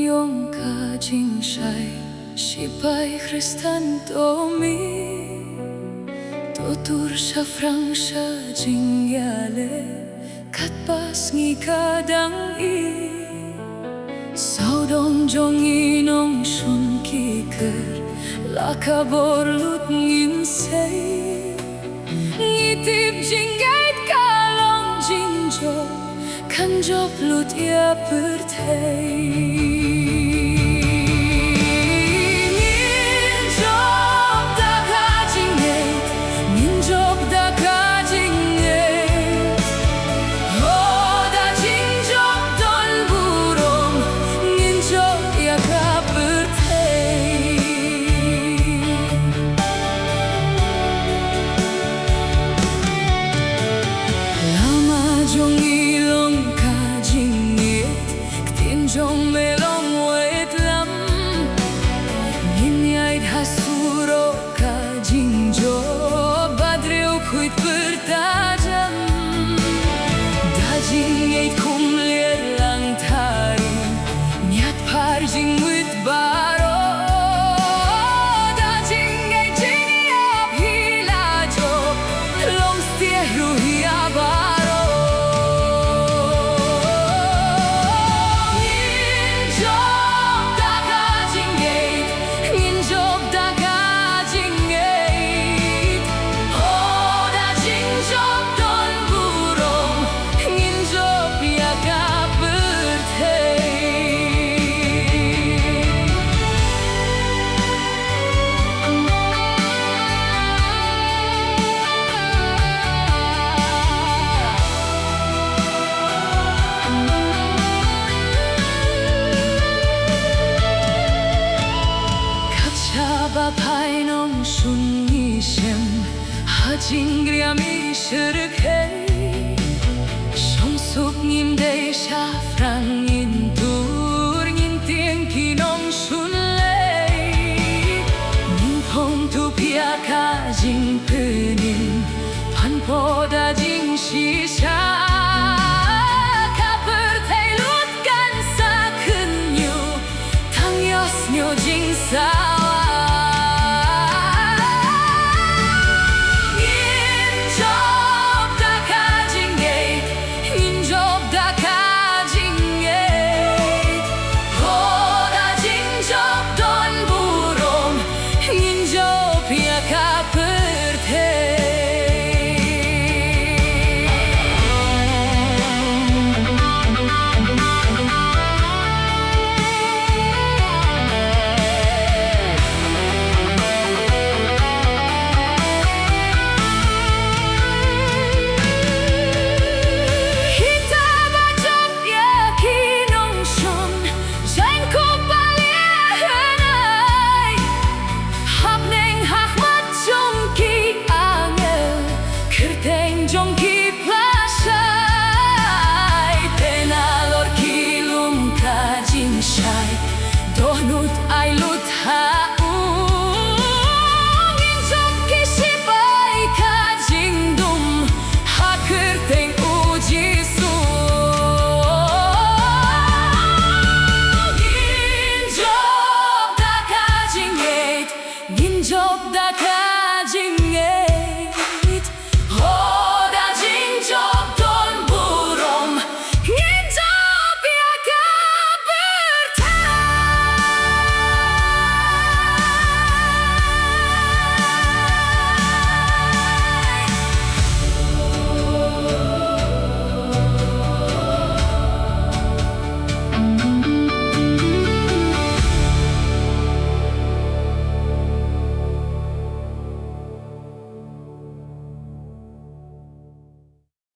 용 가진 샤이 시바이 크리스탄 도미 Totur sa Fransya jingyale kat pas ngi kadang i Sau dong jong inong shun kiker lakabor lut ngin say Ngitip jinggait kalong jinjo kanjop lut ya pertay Jong ilong ka jingit Ktin jong melong wait lam Ninyait hasuro ka jingjo Badreu kuit bertajam Dajingait kumlir lang tarim Niat par jingwit baro Dajingait jingyap hilajo Long stieru hiabaro Bapai nong shun ni shem Hajing gria mi shirkei Shong sup ngim dei sha frang in tur Ngin tieng ki nong shun lei Ning pong tu pia ka jing penin Pan po da jing shi sha Ka pertei lut kan sa kenyu Tang yos nyo jing sa Jong ki plashay Tenalor kilum ka jing shay Dohnut ay lut ha